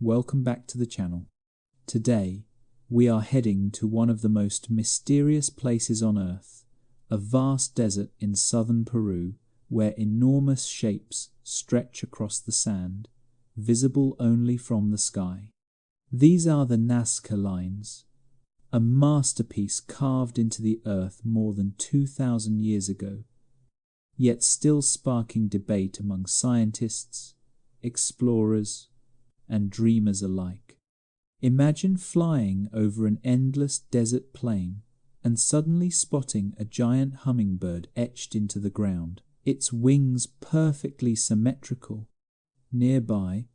welcome back to the channel. Today, we are heading to one of the most mysterious places on Earth, a vast desert in southern Peru where enormous shapes stretch across the sand, visible only from the sky. These are the Nazca Lines, a masterpiece carved into the earth more than 2,000 years ago, yet still sparking debate among scientists, explorers, and dreamers alike. Imagine flying over an endless desert plain and suddenly spotting a giant hummingbird etched into the ground, its wings perfectly symmetrical. Nearby,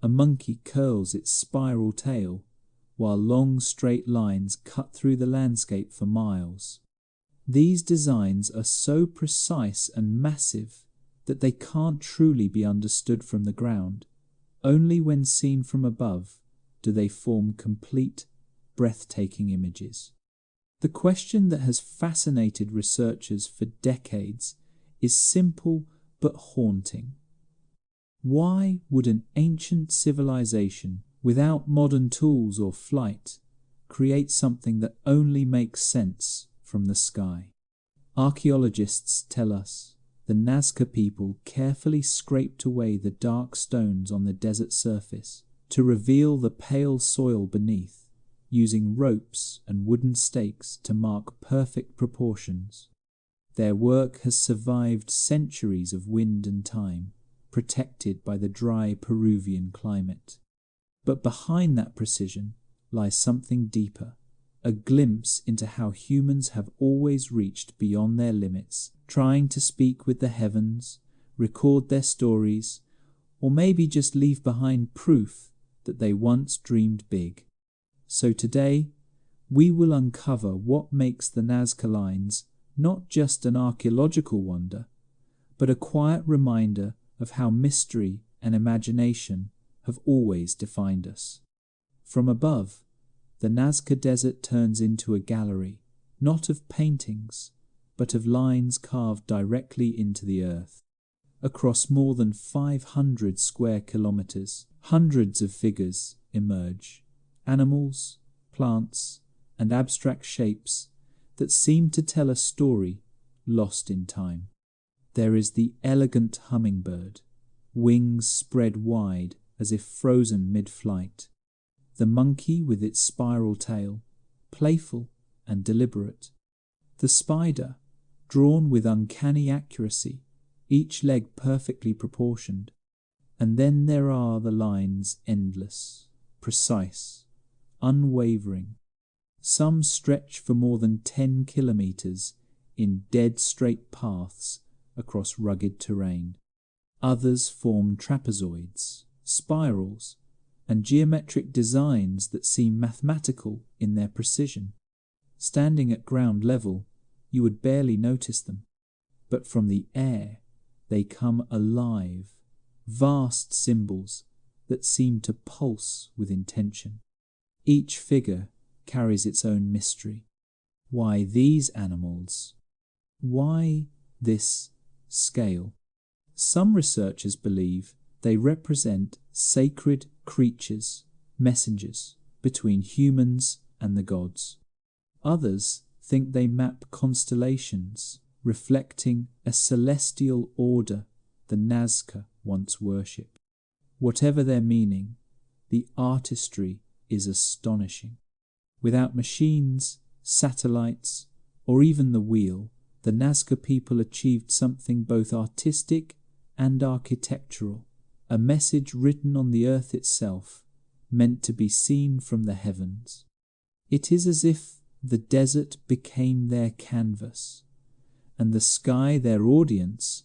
a monkey curls its spiral tail, while long straight lines cut through the landscape for miles. These designs are so precise and massive that they can't truly be understood from the ground. Only when seen from above do they form complete, breathtaking images. The question that has fascinated researchers for decades is simple but haunting. Why would an ancient civilization without modern tools or flight create something that only makes sense from the sky? Archaeologists tell us the Nazca people carefully scraped away the dark stones on the desert surface to reveal the pale soil beneath, using ropes and wooden stakes to mark perfect proportions. Their work has survived centuries of wind and time, protected by the dry Peruvian climate. But behind that precision lies something deeper, a glimpse into how humans have always reached beyond their limits, trying to speak with the heavens, record their stories, or maybe just leave behind proof that they once dreamed big. So today, we will uncover what makes the Nazca Lines not just an archaeological wonder, but a quiet reminder of how mystery and imagination have always defined us. From above, the Nazca Desert turns into a gallery, not of paintings, but of lines carved directly into the earth. Across more than 500 square kilometers, hundreds of figures emerge, animals, plants, and abstract shapes that seem to tell a story lost in time. There is the elegant hummingbird, wings spread wide as if frozen mid-flight. The monkey with its spiral tail, playful and deliberate. The spider, drawn with uncanny accuracy, each leg perfectly proportioned. And then there are the lines, endless, precise, unwavering. Some stretch for more than 10 kilometers in dead straight paths across rugged terrain. Others form trapezoids, spirals, and geometric designs that seem mathematical in their precision. Standing at ground level, you would barely notice them, but from the air they come alive, vast symbols that seem to pulse with intention. Each figure carries its own mystery. Why these animals? Why this scale? Some researchers believe they represent sacred creatures, messengers between humans and the gods. Others think they map constellations, reflecting a celestial order the Nazca once worshipped. Whatever their meaning, the artistry is astonishing. Without machines, satellites, or even the wheel, the Nazca people achieved something both artistic and architectural, a message written on the earth itself, meant to be seen from the heavens. It is as if the desert became their canvas, and the sky their audience.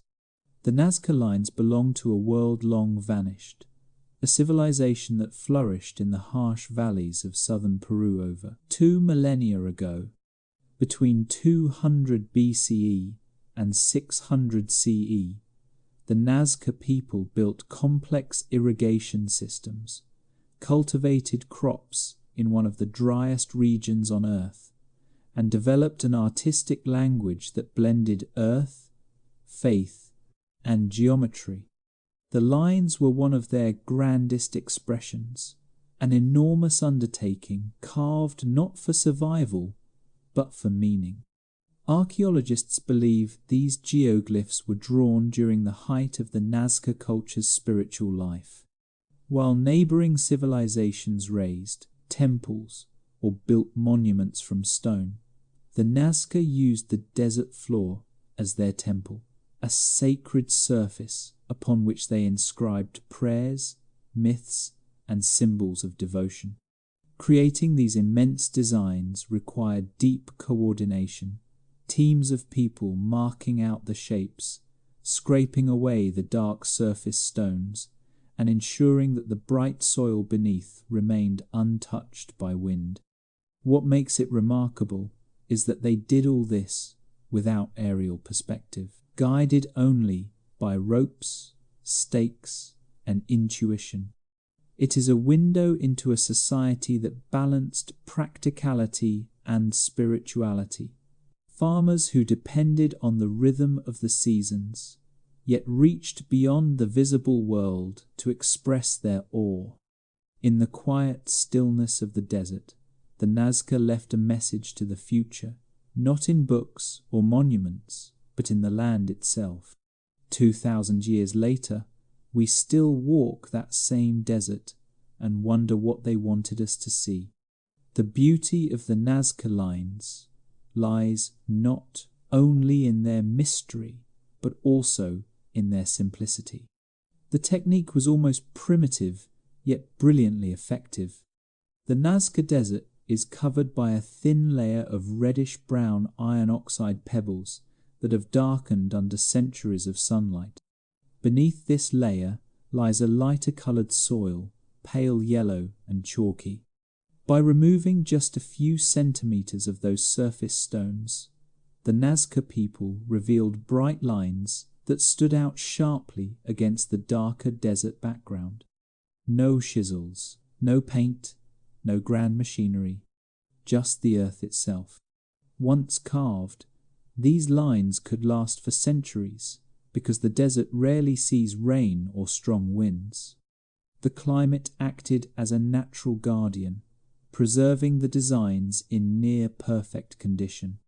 The Nazca Lines belong to a world long vanished, a civilization that flourished in the harsh valleys of southern Peru over 2 millennia ago. Between 200 BCE and 600 CE, the Nazca people built complex irrigation systems, cultivated crops in one of the driest regions on Earth, and developed an artistic language that blended earth, faith, and geometry. The lines were one of their grandest expressions, an enormous undertaking carved not for survival, but for meaning. Archaeologists believe these geoglyphs were drawn during the height of the Nazca culture's spiritual life. While neighboring civilizations raised temples or built monuments from stone, the Nazca used the desert floor as their temple, a sacred surface upon which they inscribed prayers, myths, and symbols of devotion. Creating these immense designs required deep coordination, teams of people marking out the shapes, scraping away the dark surface stones, and ensuring that the bright soil beneath remained untouched by wind. What makes it remarkable is that they did all this without aerial perspective, guided only by ropes, stakes, and intuition. It is a window into a society that balanced practicality and spirituality. Farmers who depended on the rhythm of the seasons, yet reached beyond the visible world to express their awe. In the quiet stillness of the desert, the Nazca left a message to the future, not in books or monuments, but in the land itself. 2,000 years later, we still walk that same desert and wonder what they wanted us to see. The beauty of the Nazca Lines lies not only in their mystery, but also in their simplicity. The technique was almost primitive, yet brilliantly effective. The Nazca Desert is covered by a thin layer of reddish-brown iron oxide pebbles that have darkened under centuries of sunlight. Beneath this layer lies a lighter-coloured soil, pale yellow and chalky. By removing just a few centimetres of those surface stones, the Nazca people revealed bright lines that stood out sharply against the darker desert background. No chisels, no paint, no grand machinery, just the earth itself. Once carved, these lines could last for centuries because the desert rarely sees rain or strong winds. The climate acted as a natural guardian, preserving the designs in near-perfect condition.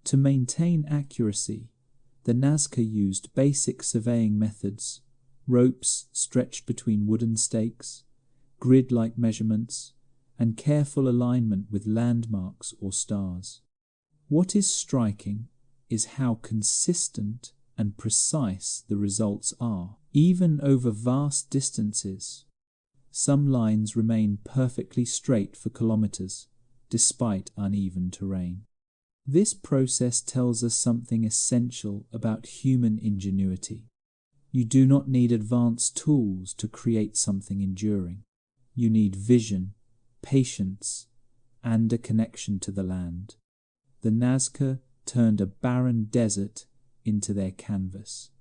To maintain accuracy, the Nazca used basic surveying methods, ropes stretched between wooden stakes, grid-like measurements, and careful alignment with landmarks or stars. What is striking is how consistent and precise the results are, even over vast distances. Some lines remain perfectly straight for kilometers, despite uneven terrain. This process tells us something essential about human ingenuity. You do not need advanced tools to create something enduring. You need vision, patience, and a connection to the land. The Nazca turned a barren desert into their canvas.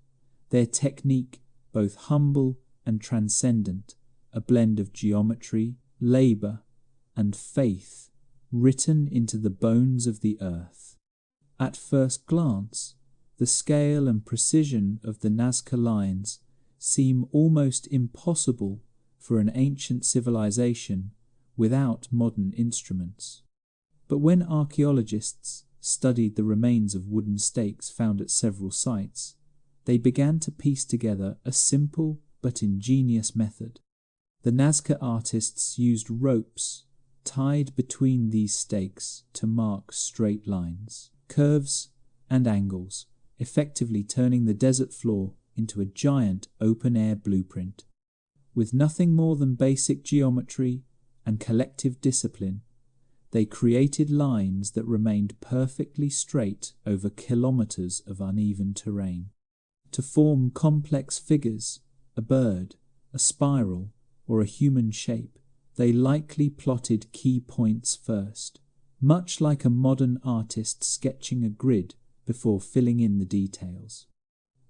Their technique, both humble and transcendent, a blend of geometry, labour, and faith written into the bones of the earth. At first glance, the scale and precision of the Nazca Lines seem almost impossible for an ancient civilization without modern instruments. But when archaeologists studied the remains of wooden stakes found at several sites, they began to piece together a simple but ingenious method. The Nazca artists used ropes tied between these stakes to mark straight lines, curves, and angles, effectively turning the desert floor into a giant open-air blueprint. With nothing more than basic geometry and collective discipline, they created lines that remained perfectly straight over kilometers of uneven terrain. To form complex figures, a bird, a spiral, or a human shape, they likely plotted key points first, much like a modern artist sketching a grid before filling in the details.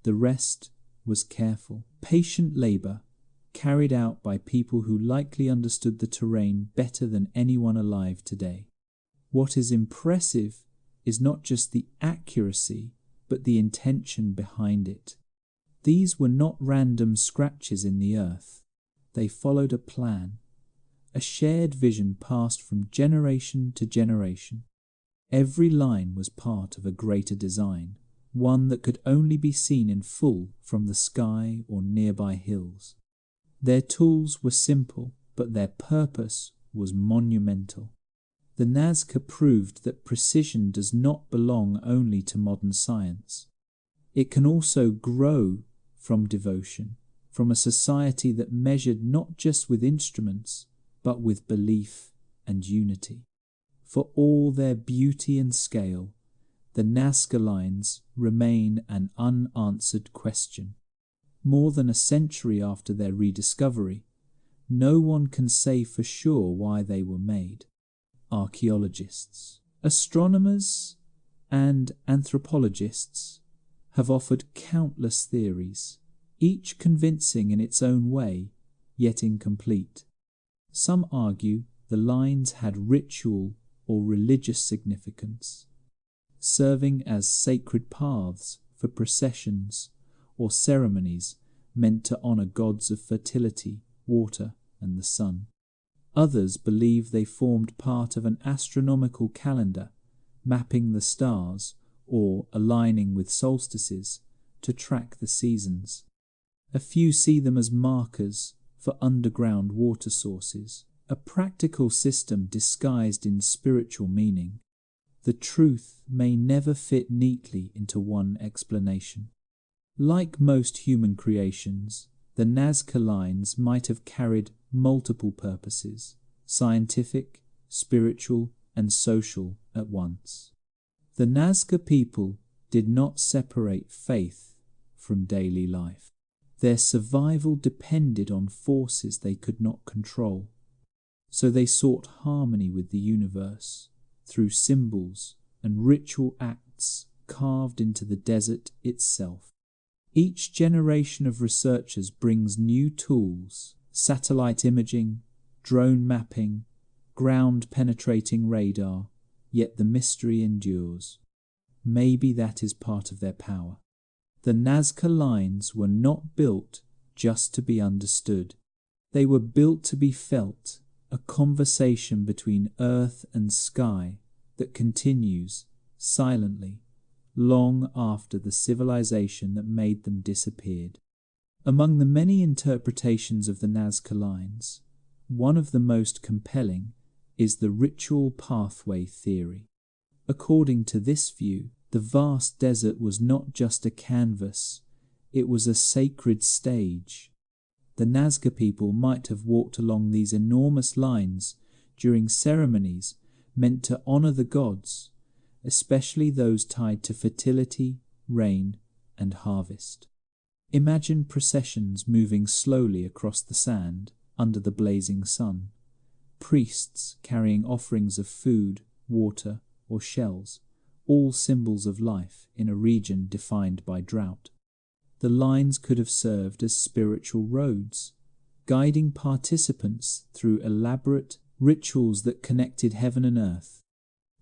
The rest was careful, patient labour carried out by people who likely understood the terrain better than anyone alive today. What is impressive is not just the accuracy, but the intention behind it. These were not random scratches in the earth. They followed a plan a shared vision passed from generation to generation. Every line was part of a greater design, one that could only be seen in full from the sky or nearby hills. Their tools were simple, but their purpose was monumental. The Nazca proved that precision does not belong only to modern science. It can also grow from devotion, from a society that measured not just with instruments, but with belief and unity. For all their beauty and scale, the Nazca Lines remain an unanswered question. More than a century after their rediscovery, no one can say for sure why they were made. Archaeologists, astronomers, and anthropologists have offered countless theories, each convincing in its own way, yet incomplete. Some argue the lines had ritual or religious significance, serving as sacred paths for processions or ceremonies meant to honor gods of fertility, water, and the sun. Others believe they formed part of an astronomical calendar, mapping the stars or aligning with solstices to track the seasons. A few see them as markers for underground water sources, a practical system disguised in spiritual meaning. The truth may never fit neatly into one explanation. Like most human creations, the Nazca Lines might have carried multiple purposes, scientific, spiritual, and social at once. The Nazca people did not separate faith from daily life. Their survival depended on forces they could not control, so they sought harmony with the universe through symbols and ritual acts carved into the desert itself. Each generation of researchers brings new tools: satellite imaging, drone mapping, ground-penetrating radar, yet the mystery endures. Maybe that is part of their power. The Nazca Lines were not built just to be understood. They were built to be felt, a conversation between earth and sky that continues silently long after the civilization that made them disappeared. Among the many interpretations of the Nazca Lines, one of the most compelling is the ritual pathway theory. According to this view, the vast desert was not just a canvas, it was a sacred stage. The Nazca people might have walked along these enormous lines during ceremonies meant to honor the gods, especially those tied to fertility, rain, and harvest. Imagine processions moving slowly across the sand under the blazing sun, priests carrying offerings of food, water, or shells, all symbols of life in a region defined by drought. The lines could have served as spiritual roads, guiding participants through elaborate rituals that connected heaven and earth.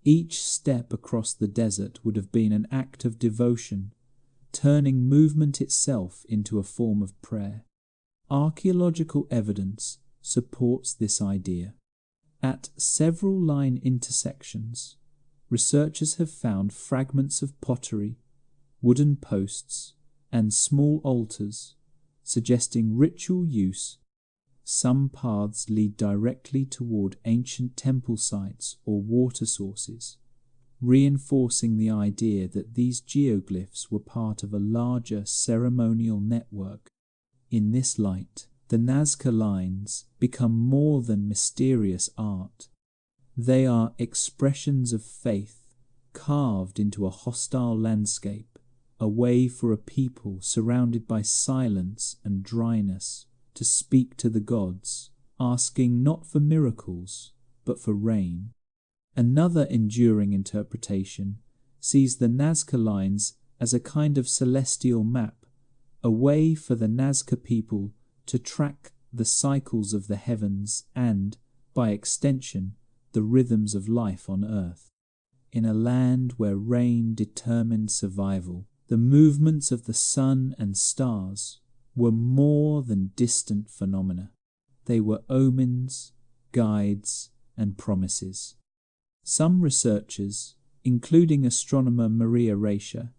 Each step across the desert would have been an act of devotion, turning movement itself into a form of prayer. Archaeological evidence supports this idea. At several line intersections, researchers have found fragments of pottery, wooden posts, and small altars, suggesting ritual use. Some paths lead directly toward ancient temple sites or water sources, reinforcing the idea that these geoglyphs were part of a larger ceremonial network. In this light, the Nazca Lines become more than mysterious art. They are expressions of faith carved into a hostile landscape, a way for a people surrounded by silence and dryness to speak to the gods, asking not for miracles, but for rain. Another enduring interpretation sees the Nazca Lines as a kind of celestial map, a way for the Nazca people to track the cycles of the heavens and, by extension, the rhythms of life on earth. In a land where rain determined survival, the movements of the sun and stars were more than distant phenomena. They were omens, guides, and promises. Some researchers, including astronomer Maria Reicher,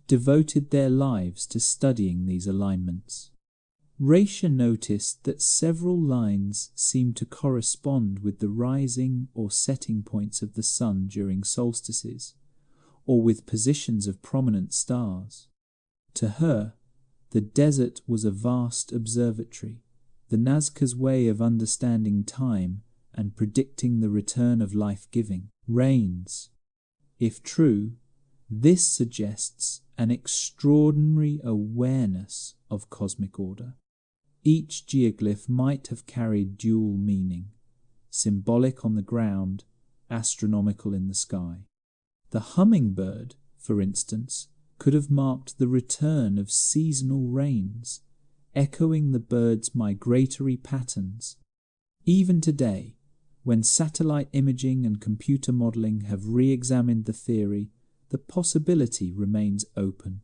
devoted their lives to studying these alignments. Reicher noticed that several lines seemed to correspond with the rising or setting points of the sun during solstices, or with positions of prominent stars. To her, the desert was a vast observatory, the Nazca's way of understanding time and predicting the return of life-giving rains. If true, this suggests an extraordinary awareness of cosmic order. Each geoglyph might have carried dual meaning, symbolic on the ground, astronomical in the sky. The hummingbird, for instance, could have marked the return of seasonal rains, echoing the bird's migratory patterns. Even today, when satellite imaging and computer modelling have re-examined the theory, the possibility remains open.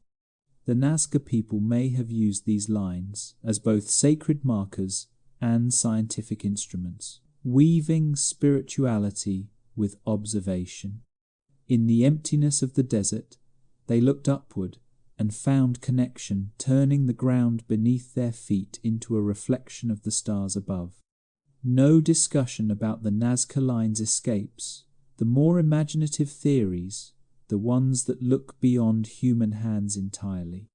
The Nazca people may have used these lines as both sacred markers and scientific instruments, weaving spirituality with observation. In the emptiness of the desert, they looked upward and found connection, turning the ground beneath their feet into a reflection of the stars above. No discussion about the Nazca Lines escapes. The more imaginative theories, the ones that look beyond human hands entirely.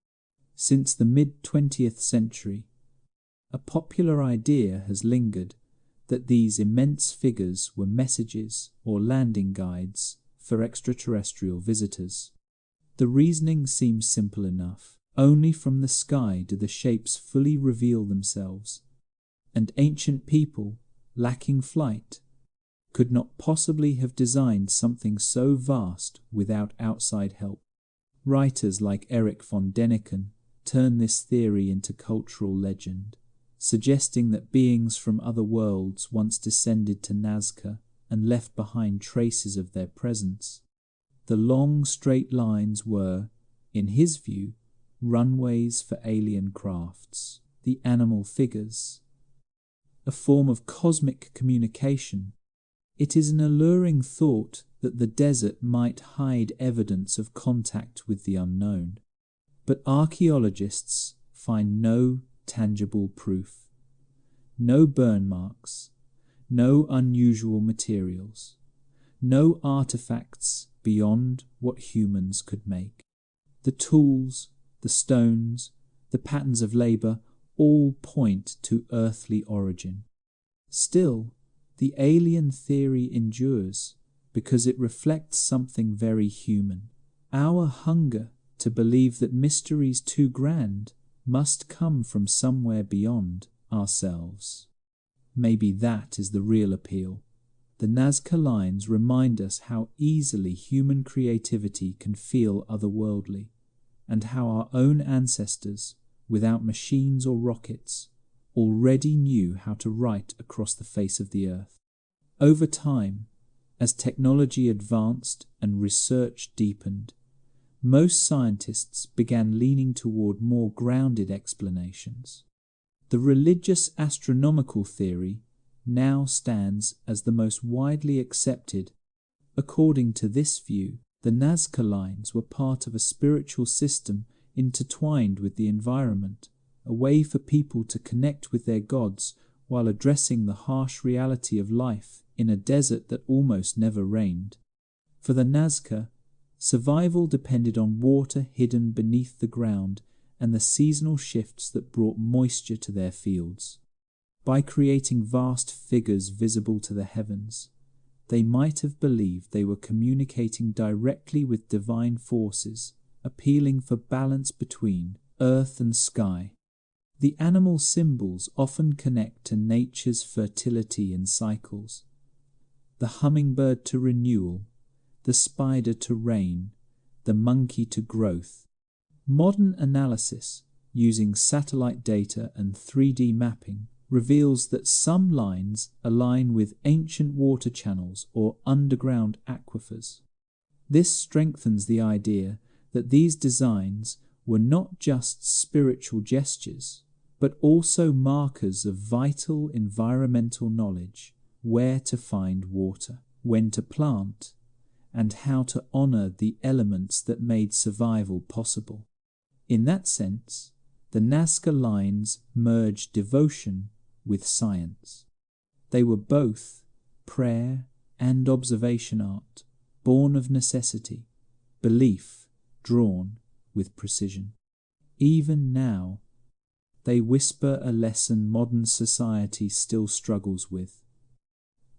Since the mid-20th century, a popular idea has lingered that these immense figures were messages or landing guides for extraterrestrial visitors. The reasoning seems simple enough. Only from the sky do the shapes fully reveal themselves, and ancient people, lacking flight, could not possibly have designed something so vast without outside help. Writers like Erich von Däniken turn this theory into cultural legend, suggesting that beings from other worlds once descended to Nazca and left behind traces of their presence. The long straight lines were, in his view, runways for alien crafts. The animal figures, a form of cosmic communication. It is an alluring thought that the desert might hide evidence of contact with the unknown. But archaeologists find no tangible proof, no burn marks, no unusual materials, no artifacts beyond what humans could make. The tools, the stones, the patterns of labour all point to earthly origin. Still, the alien theory endures because it reflects something very human. Our hunger to believe that mysteries too grand must come from somewhere beyond ourselves. Maybe that is the real appeal. The Nazca Lines remind us how easily human creativity can feel otherworldly, and how our own ancestors, without machines or rockets, already knew how to write across the face of the earth. Over time, as technology advanced and research deepened, most scientists began leaning toward more grounded explanations. The religious astronomical theory now stands as the most widely accepted. According to this view, the Nazca Lines were part of a spiritual system intertwined with the environment, a way for people to connect with their gods while addressing the harsh reality of life in a desert that almost never rained. For the Nazca, survival depended on water hidden beneath the ground and the seasonal shifts that brought moisture to their fields. By creating vast figures visible to the heavens, they might have believed they were communicating directly with divine forces, appealing for balance between earth and sky. The animal symbols often connect to nature's fertility and cycles. The hummingbird to renewal, the spider to rain, the monkey to growth. Modern analysis, using satellite data and 3D mapping, reveals that some lines align with ancient water channels or underground aquifers. This strengthens the idea that these designs were not just spiritual gestures, but also markers of vital environmental knowledge where to find water, when to plant, and how to honor the elements that made survival possible. In that sense, the Nazca Lines merged devotion with science. They were both prayer and observation art, born of necessity, belief drawn with precision. Even now, they whisper a lesson modern society still struggles with,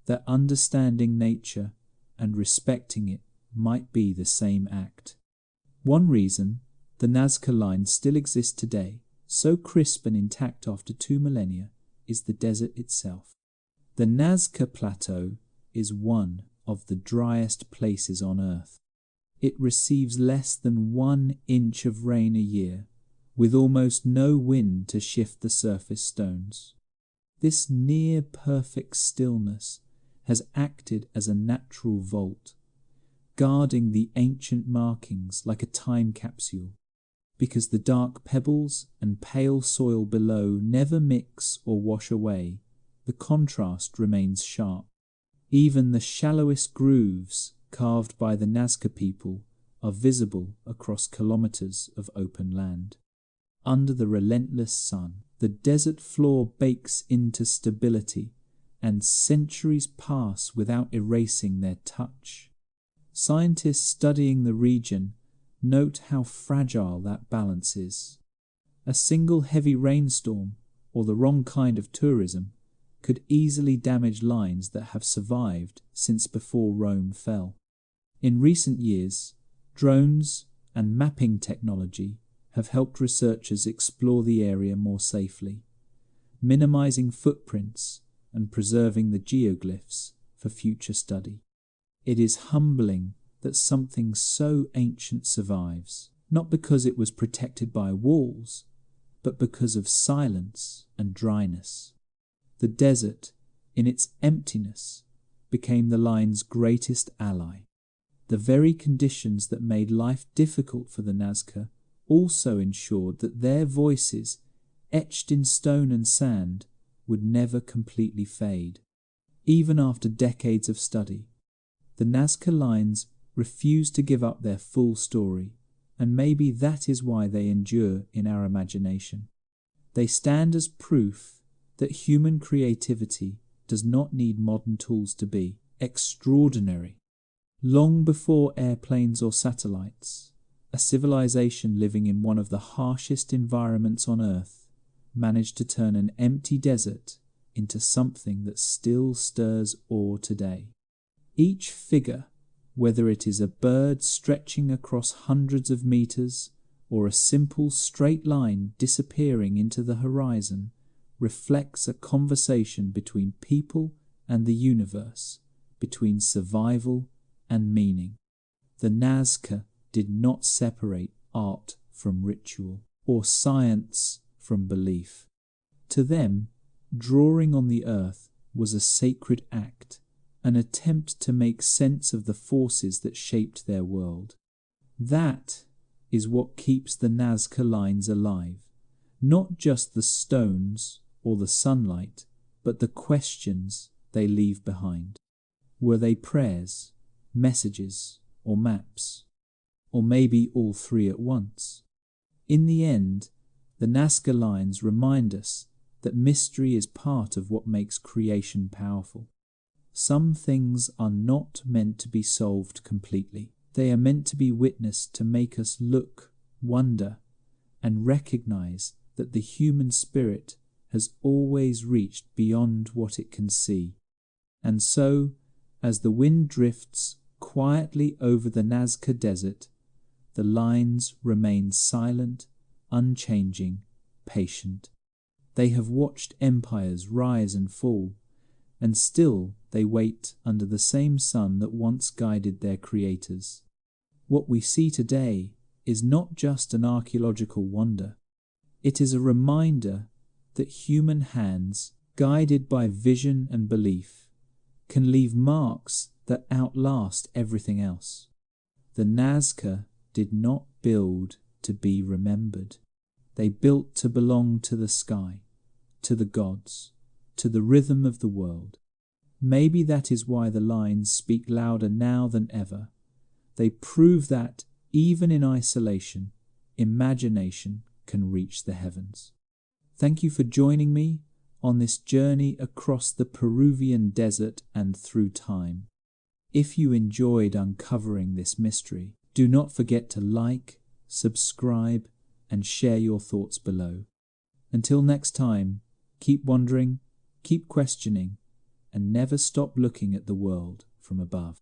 that understanding nature and respecting it might be the same act. One reason the Nazca Lines still exist today, so crisp and intact after 2 millennia, is the desert itself. The Nazca Plateau is one of the driest places on Earth. It receives less than 1 inch of rain a year, with almost no wind to shift the surface stones. This near-perfect stillness has acted as a natural vault, guarding the ancient markings like a time capsule, because the dark pebbles and pale soil below never mix or wash away. The contrast remains sharp. Even the shallowest grooves carved by the Nazca people are visible across kilometers of open land. Under the relentless sun, the desert floor bakes into stability, and centuries pass without erasing their touch. Scientists studying the region note how fragile that balance is. A single heavy rainstorm, or the wrong kind of tourism, could easily damage lines that have survived since before Rome fell. In recent years, drones and mapping technology have helped researchers explore the area more safely, minimizing footprints and preserving the geoglyphs for future study. It is humbling that something so ancient survives, not because it was protected by walls, but because of silence and dryness. The desert, in its emptiness, became the line's greatest ally. The very conditions that made life difficult for the Nazca also ensured that their voices, etched in stone and sand, would never completely fade. Even after decades of study, the Nazca Lines refuse to give up their full story, and maybe that is why they endure in our imagination. They stand as proof that human creativity does not need modern tools to be extraordinary. Long before airplanes or satellites, a civilization living in one of the harshest environments on Earth managed to turn an empty desert into something that still stirs awe today. Each figure, whether it is a bird stretching across hundreds of meters or a simple straight line disappearing into the horizon, reflects a conversation between people and the universe, between survival and meaning. The Nazca did not separate art from ritual or science from belief. To them, drawing on the earth was a sacred act, an attempt to make sense of the forces that shaped their world. That is what keeps the Nazca Lines alive, not just the stones or the sunlight, but the questions they leave behind. Were they prayers, messages, or maps? Or maybe all three at once? In the end, the Nazca Lines remind us that mystery is part of what makes creation powerful. Some things are not meant to be solved completely. They are meant to be witnessed to make us look, wonder, and recognize that the human spirit has always reached beyond what it can see. And so, as the wind drifts quietly over the Nazca Desert, the lines remain silent, unchanging, patient. They have watched empires rise and fall, and still they wait under the same sun that once guided their creators. What we see today is not just an archaeological wonder. It is a reminder that human hands, guided by vision and belief, can leave marks that outlast everything else. The Nazca did not build to be remembered. They built to belong to the sky, to the gods, to the rhythm of the world. Maybe that is why the lines speak louder now than ever. They prove that, even in isolation, imagination can reach the heavens. Thank you for joining me on this journey across the Peruvian desert and through time. If you enjoyed uncovering this mystery, do not forget to like, subscribe, and share your thoughts below. Until next time, keep wondering, keep questioning, and never stop looking at the world from above.